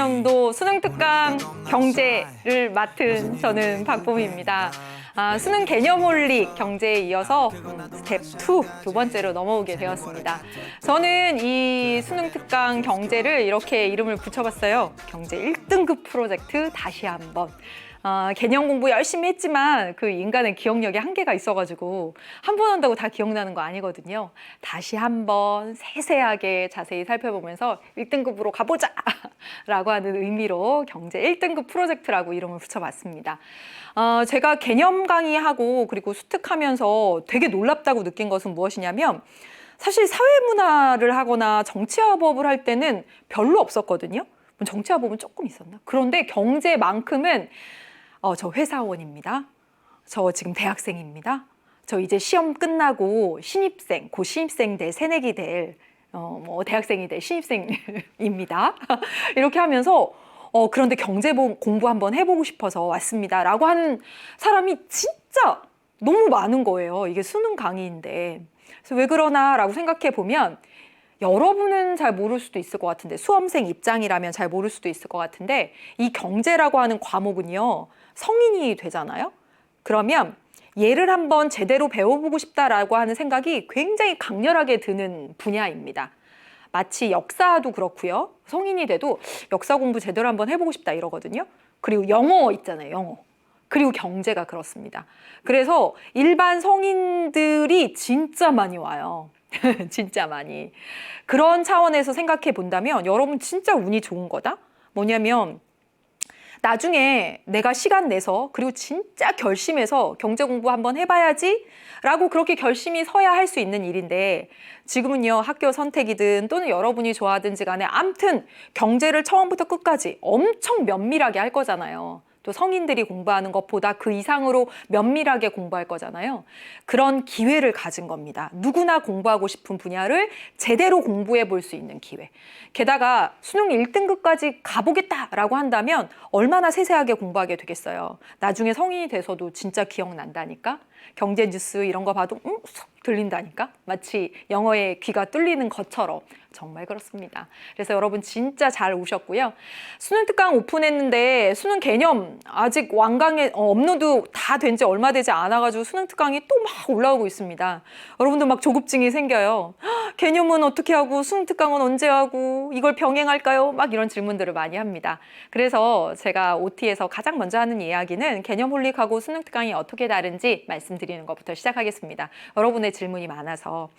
2022년도 수능특강 경제를 맡은 저는 박봄입니다. 수능 개념홀릭 경제에 이어서 스텝 2, 두 번째로 넘어오게 되었습니다. 저는 이 수능특강 경제를 이렇게 이름을 붙여봤어요. 경제 1등급 프로젝트 다시 한번. 개념 공부 열심히 했지만 그 인간의 기억력에 한계가 있어가지고 한 번 한다고 다 기억나는 거 아니거든요. 다시 한번 세세하게 자세히 살펴보면서 1등급으로 가보자! 라고 하는 의미로 경제 1등급 프로젝트라고 이름을 붙여봤습니다. 제가 개념 강의하고 그리고 수특하면서 되게 놀랍다고 느낀 것은 무엇이냐면 사실 사회문화를 하거나 정치화법을 할 때는 별로 없었거든요. 정치화법은 조금 있었나? 그런데 경제만큼은 저 회사원입니다. 저 지금 대학생입니다. 저 이제 시험 끝나고 신입생, 고 신입생 될 새내기 될 대학생이 될 신입생입니다. 이렇게 하면서 그런데 경제 공부 한번 해보고 싶어서 왔습니다. 라고 하는 사람이 진짜 너무 많은 거예요. 이게 수능 강의인데. 그래서 왜 그러나 라고 생각해 보면 여러분은 잘 모를 수도 있을 것 같은데 수험생 입장이라면 잘 모를 수도 있을 것 같은데 이 경제라고 하는 과목은요. 성인이 되잖아요. 그러면 얘를 한번 제대로 배워보고 싶다라고 하는 생각이 굉장히 강렬하게 드는 분야입니다. 마치 역사도 그렇고요. 성인이 돼도 역사 공부 제대로 한번 해보고 싶다 이러거든요. 그리고 영어 있잖아요. 영어. 그리고 경제가 그렇습니다. 그래서 일반 성인들이 진짜 많이 와요. 진짜 많이. 그런 차원에서 생각해 본다면 여러분 진짜 운이 좋은 거다? 뭐냐면 나중에 내가 시간 내서 그리고 진짜 결심해서 경제 공부 한번 해봐야지 라고 그렇게 결심이 서야 할 수 있는 일인데 지금은요 학교 선택이든 또는 여러분이 좋아하든지 간에 암튼 경제를 처음부터 끝까지 엄청 면밀하게 할 거잖아요. 또 성인들이 공부하는 것보다 그 이상으로 면밀하게 공부할 거잖아요. 그런 기회를 가진 겁니다. 누구나 공부하고 싶은 분야를 제대로 공부해 볼 수 있는 기회. 게다가 수능 1등급까지 가보겠다라고 한다면 얼마나 세세하게 공부하게 되겠어요. 나중에 성인이 돼서도 진짜 기억난다니까. 경제 뉴스 이런 거 봐도 쏙 들린다니까. 마치 영어에 귀가 뚫리는 것처럼. 정말 그렇습니다. 그래서 여러분 진짜 잘 오셨고요. 수능 특강 오픈했는데 수능 개념 아직 완강에 업로드 다 된 지 얼마 되지 않아가지고 수능 특강이 또 막 올라오고 있습니다. 여러분들 막 조급증이 생겨요. 개념은 어떻게 하고 수능 특강은 언제 하고 이걸 병행할까요? 막 이런 질문들을 많이 합니다. 그래서 제가 OT에서 가장 먼저 하는 이야기는 개념 홀릭하고 수능 특강이 어떻게 다른지 말씀드리는 것부터 시작하겠습니다. 여러분의 질문이 많아서.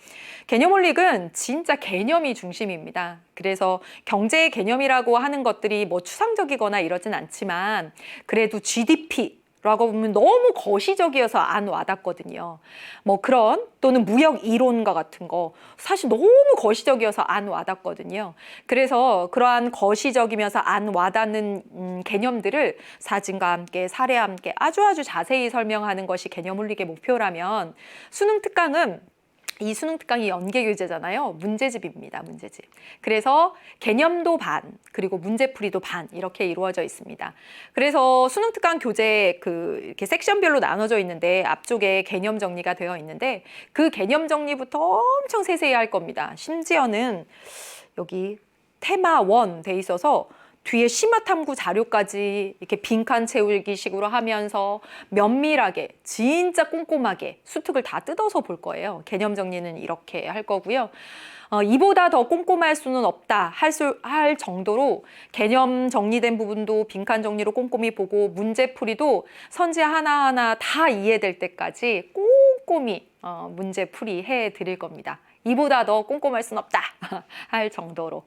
개념 홀릭은 진짜 개념이 중심입니다. 그래서 경제의 개념이라고 하는 것들이 뭐 추상적이거나 이러진 않지만 그래도 GDP라고 보면 너무 거시적이어서 안 와닿거든요. 뭐 그런 또는 무역 이론과 같은 거 사실 너무 거시적이어서 안 와닿거든요. 그래서 그러한 거시적이면서 안 와닿는 개념들을 사진과 함께 사례와 함께 아주 자세히 설명하는 것이 개념 홀릭의 목표라면 수능 특강은 이 수능 특강이 연계교재잖아요. 문제집입니다. 문제집. 그래서 개념도 반, 그리고 문제풀이도 반 이렇게 이루어져 있습니다. 그래서 수능 특강 교재 이렇게 섹션별로 나눠져 있는데 앞쪽에 개념 정리가 되어 있는데 그 개념 정리부터 엄청 세세히 할 겁니다. 심지어는 여기 테마 1 돼 있어서 뒤에 심화 탐구 자료까지 이렇게 빈칸 채우기 식으로 하면서 면밀하게 진짜 꼼꼼하게 수특을 다 뜯어서 볼 거예요. 개념 정리는 이렇게 할 거고요. 이보다 더 꼼꼼할 수는 없다 할 정도로 개념 정리된 부분도 빈칸 정리로 꼼꼼히 보고 문제풀이도 선지 하나하나 다 이해될 때까지 꼼꼼히 문제풀이 해 드릴 겁니다. 이보다 더 꼼꼼할 수는 없다 할 정도로.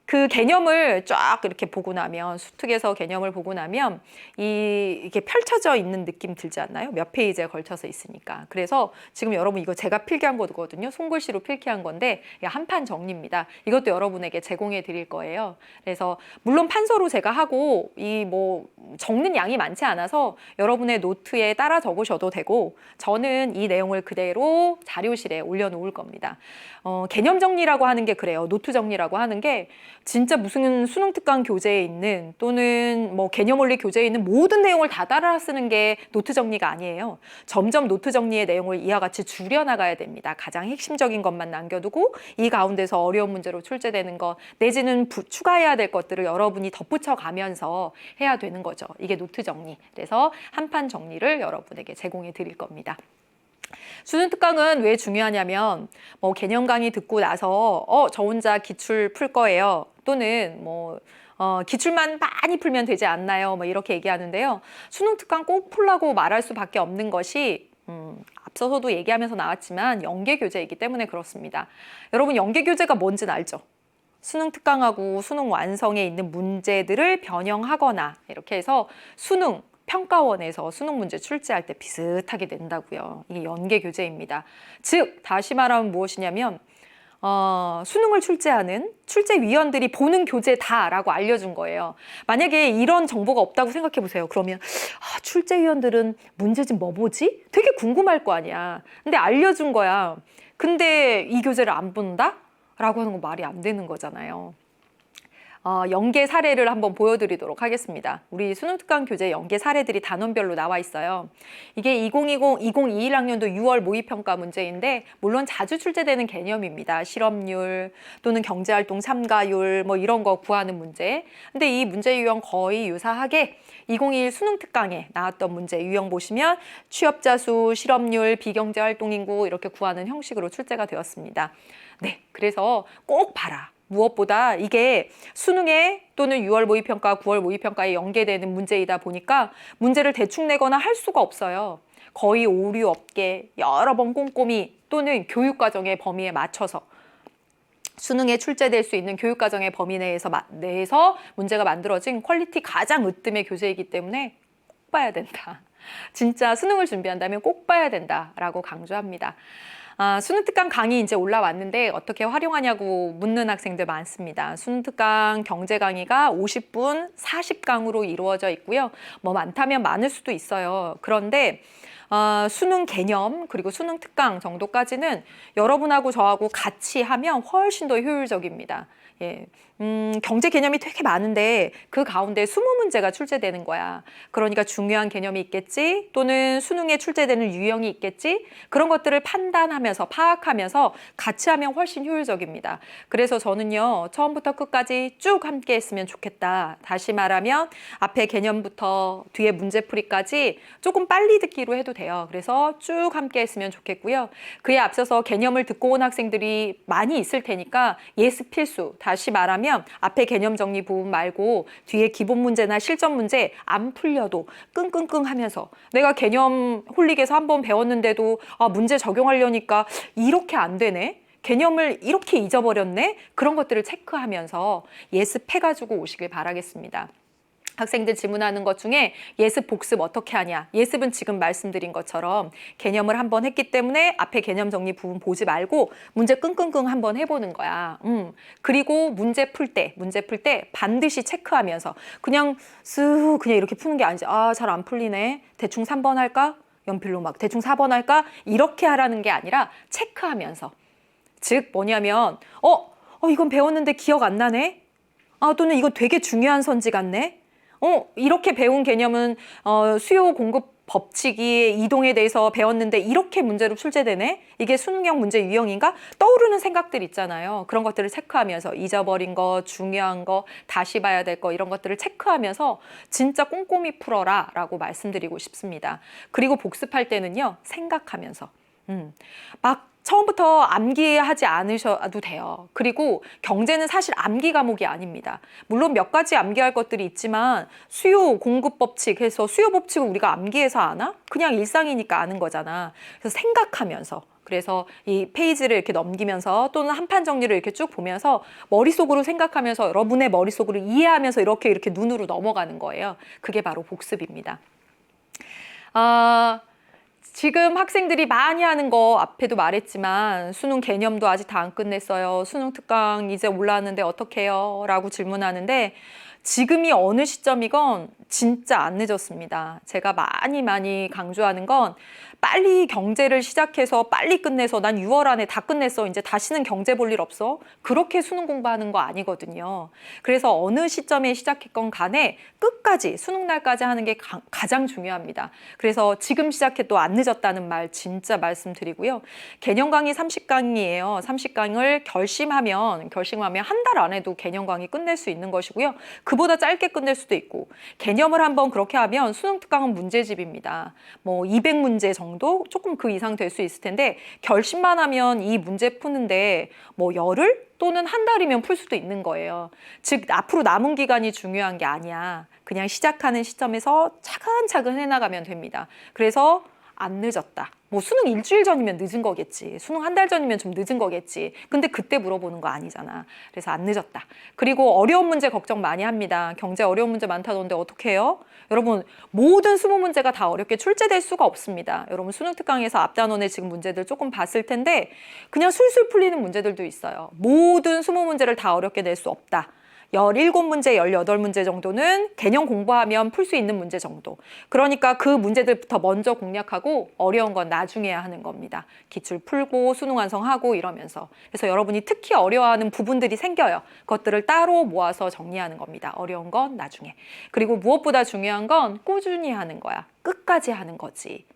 그 개념을 쫙 이렇게 보고 나면 수특에서 개념을 보고 나면 이게 펼쳐져 있는 느낌 들지 않나요? 몇 페이지에 걸쳐서 있으니까. 그래서 지금 여러분 이거 제가 필기한 거거든요. 손글씨로 필기한 건데 한판 정리입니다. 이것도 여러분에게 제공해 드릴 거예요. 그래서 물론 판서로 제가 하고 이 뭐 적는 양이 많지 않아서 여러분의 노트에 따라 적으셔도 되고 저는 이 내용을 그대로 자료실에 올려놓을 겁니다. 개념 정리라고 하는 게 그래요. 노트 정리라고 하는 게 진짜 무슨 수능 특강 교재에 있는 또는 뭐 개념 원리 교재에 있는 모든 내용을 다 따라 쓰는 게 노트 정리가 아니에요. 점점 노트 정리의 내용을 이와 같이 줄여나가야 됩니다. 가장 핵심적인 것만 남겨두고 이 가운데서 어려운 문제로 출제되는 것 내지는 추가해야 될 것들을 여러분이 덧붙여 가면서 해야 되는 거죠. 이게 노트 정리. 그래서 한판 정리를 여러분에게 제공해 드릴 겁니다. 수능 특강은 왜 중요하냐면 뭐 개념 강의 듣고 나서 저 혼자 기출 풀 거예요. 또는 뭐 기출만 많이 풀면 되지 않나요? 뭐 이렇게 얘기하는데요. 수능 특강 꼭 풀라고 말할 수밖에 없는 것이 앞서서도 얘기하면서 나왔지만 연계 교재이기 때문에 그렇습니다. 여러분 연계 교재가 뭔지는 알죠? 수능 특강하고 수능 완성에 있는 문제들을 변형하거나 이렇게 해서 수능 평가원에서 수능 문제 출제할 때 비슷하게 낸다고요. 이게 연계 교재입니다. 즉 다시 말하면 무엇이냐면 수능을 출제하는 출제위원들이 보는 교재다라고 알려준 거예요. 만약에 이런 정보가 없다고 생각해 보세요. 그러면 출제위원들은 문제집 뭐 보지? 되게 궁금할 거 아니야. 근데 알려준 거야. 근데 이 교재를 안 본다? 라고 하는 건 말이 안 되는 거잖아요. 연계 사례를 한번 보여드리도록 하겠습니다. 우리 수능특강 교재 연계 사례들이 단원별로 나와 있어요. 이게 2021학년도 6월 모의평가 문제인데 물론 자주 출제되는 개념입니다. 실업률 또는 경제활동 참가율 뭐 이런 거 구하는 문제. 근데 이 문제 유형 거의 유사하게 2021 수능특강에 나왔던 문제 유형 보시면 취업자 수, 실업률, 비경제활동인구 이렇게 구하는 형식으로 출제가 되었습니다. 네, 그래서 꼭 봐라. 무엇보다 이게 수능에 또는 6월 모의평가, 9월 모의평가에 연계되는 문제이다 보니까 문제를 대충 내거나 할 수가 없어요. 거의 오류 없게 여러 번 꼼꼼히 또는 교육과정의 범위에 맞춰서 수능에 출제될 수 있는 교육과정의 범위 내에서 문제가 만들어진 퀄리티 가장 으뜸의 교재이기 때문에 꼭 봐야 된다. 진짜 수능을 준비한다면 꼭 봐야 된다라고 강조합니다. 수능 특강 강의 이제 올라왔는데 어떻게 활용하냐고 묻는 학생들 많습니다. 수능 특강 경제 강의가 50분 40강으로 이루어져 있고요. 뭐 많다면 많을 수도 있어요. 그런데 수능 개념 그리고 수능 특강 정도까지는 여러분하고 저하고 같이 하면 훨씬 더 효율적입니다. 예. 경제 개념이 되게 많은데 그 가운데 20문제가 출제되는 거야. 그러니까 중요한 개념이 있겠지 또는 수능에 출제되는 유형이 있겠지 그런 것들을 판단하면서 파악하면서 같이 하면 훨씬 효율적입니다. 그래서 저는요 처음부터 끝까지 쭉 함께 했으면 좋겠다. 다시 말하면 앞에 개념부터 뒤에 문제풀이까지 조금 빨리 듣기로 해도 돼요. 그래서 쭉 함께 했으면 좋겠고요. 그에 앞서서 개념을 듣고 온 학생들이 많이 있을 테니까 예습 필수. 다시 말하면 앞에 개념 정리 부분 말고 뒤에 기본 문제나 실전 문제 안 풀려도 끙끙끙 하면서 내가 개념 홀릭에서 한번 배웠는데도 문제 적용하려니까 이렇게 안 되네. 개념을 이렇게 잊어버렸네. 그런 것들을 체크하면서 예습해가지고 오시길 바라겠습니다. 학생들 질문하는 것 중에 예습 복습 어떻게 하냐. 예습은 지금 말씀드린 것처럼 개념을 한번 했기 때문에 앞에 개념 정리 부분 보지 말고 문제 끙끙끙 한번 해보는 거야. 그리고 문제 풀 때 반드시 체크하면서 그냥 그냥 이렇게 푸는 게 아니지. 잘 안 풀리네. 대충 3번 할까? 연필로 막 대충 4번 할까? 이렇게 하라는 게 아니라 체크하면서. 즉 뭐냐면 이건 배웠는데 기억 안 나네. 또는 이거 되게 중요한 선지 같네. 이렇게 배운 개념은 수요 공급 법칙이 이동에 대해서 배웠는데 이렇게 문제로 출제되네? 이게 수능형 문제 유형인가? 떠오르는 생각들 있잖아요. 그런 것들을 체크하면서 잊어버린 거, 중요한 거, 다시 봐야 될 거 이런 것들을 체크하면서 진짜 꼼꼼히 풀어라 라고 말씀드리고 싶습니다. 그리고 복습할 때는요. 생각하면서 막 처음부터 암기하지 않으셔도 돼요. 그리고 경제는 사실 암기 과목이 아닙니다. 물론 몇 가지 암기할 것들이 있지만 수요 공급 법칙 해서 수요 법칙을 우리가 암기해서 아나? 그냥 일상이니까 아는 거잖아. 그래서 생각하면서 그래서 이 페이지를 이렇게 넘기면서 또는 한판 정리를 이렇게 쭉 보면서 머릿속으로 생각하면서 여러분의 머릿속으로 이해하면서 이렇게 눈으로 넘어가는 거예요. 그게 바로 복습입니다. 지금 학생들이 많이 하는 거 앞에도 말했지만 수능 개념도 아직 다 안 끝냈어요. 수능 특강 이제 올라왔는데 어떻게 해요? 라고 질문하는데 지금이 어느 시점이건 진짜 안 늦었습니다. 제가 많이 강조하는 건 빨리 경제를 시작해서 빨리 끝내서 난 6월 안에 다 끝냈어. 이제 다시는 경제 볼 일 없어. 그렇게 수능 공부하는 거 아니거든요. 그래서 어느 시점에 시작했건 간에 끝까지 수능 날까지 하는 게 가장 중요합니다. 그래서 지금 시작해도 안 늦었다는 말 진짜 말씀드리고요. 개념 강의 30강이에요. 30강을 결심하면 한 달 안에도 개념 강의 끝낼 수 있는 것이고요. 그보다 짧게 끝낼 수도 있고, 개념을 한번 그렇게 하면 수능 특강은 문제집입니다. 뭐 200문제 정도, 조금 그 이상 될 수 있을 텐데, 결심만 하면 이 문제 푸는데 뭐 열흘 또는 한 달이면 풀 수도 있는 거예요. 즉 앞으로 남은 기간이 중요한 게 아니야. 그냥 시작하는 시점에서 차근차근 해나가면 됩니다. 그래서 안 늦었다. 뭐 수능 일주일 전이면 늦은 거겠지. 수능 한 달 전이면 좀 늦은 거겠지. 근데 그때 물어보는 거 아니잖아. 그래서 안 늦었다. 그리고 어려운 문제 걱정 많이 합니다. 경제 어려운 문제 많다던데 어떻게 해요? 여러분, 모든 20문제가 다 어렵게 출제될 수가 없습니다. 여러분 수능 특강에서 앞단원의 지금 문제들 조금 봤을 텐데 그냥 술술 풀리는 문제들도 있어요. 모든 20문제를 다 어렵게 낼 수 없다. 17문제, 18문제 정도는 개념 공부하면 풀 수 있는 문제 정도. 그러니까 그 문제들부터 먼저 공략하고 어려운 건 나중에 해야 하는 겁니다. 기출 풀고 수능 완성하고 이러면서. 그래서 여러분이 특히 어려워하는 부분들이 생겨요. 그것들을 따로 모아서 정리하는 겁니다. 어려운 건 나중에. 그리고 무엇보다 중요한 건 꾸준히 하는 거야. 끝까지 하는 거지.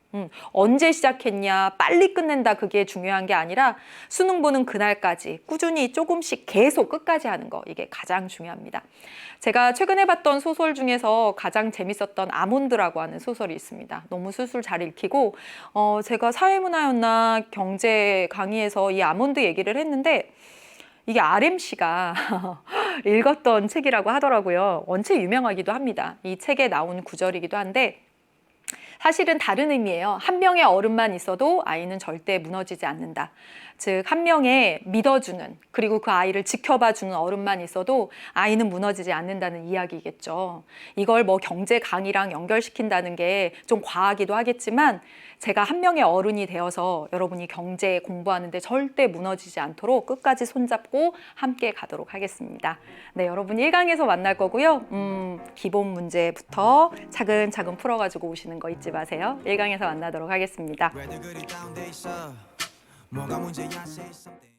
언제 시작했냐, 빨리 끝낸다, 그게 중요한 게 아니라 수능 보는 그날까지 꾸준히 조금씩 계속 끝까지 하는 거, 이게 가장 중요합니다. 제가 최근에 봤던 소설 중에서 가장 재밌었던 아몬드라고 하는 소설이 있습니다. 너무 술술 잘 읽히고 제가 사회문화였나 경제 강의에서 이 아몬드 얘기를 했는데 이게 RMC가 읽었던 책이라고 하더라고요. 원체 유명하기도 합니다. 이 책에 나온 구절이기도 한데 사실은 다른 의미예요. 한 명의 어른만 있어도 아이는 절대 무너지지 않는다. 즉, 한 명의 믿어주는, 그리고 그 아이를 지켜봐주는 어른만 있어도 아이는 무너지지 않는다는 이야기겠죠. 이걸 뭐 경제 강의랑 연결시킨다는 게 좀 과하기도 하겠지만 제가 한 명의 어른이 되어서 여러분이 경제 공부하는데 절대 무너지지 않도록 끝까지 손잡고 함께 가도록 하겠습니다. 네, 여러분 1강에서 만날 거고요. 기본 문제부터 차근차근 풀어가지고 오시는 거 잊지 마세요. 1강에서 만나도록 하겠습니다. 뭐가 문제야 say something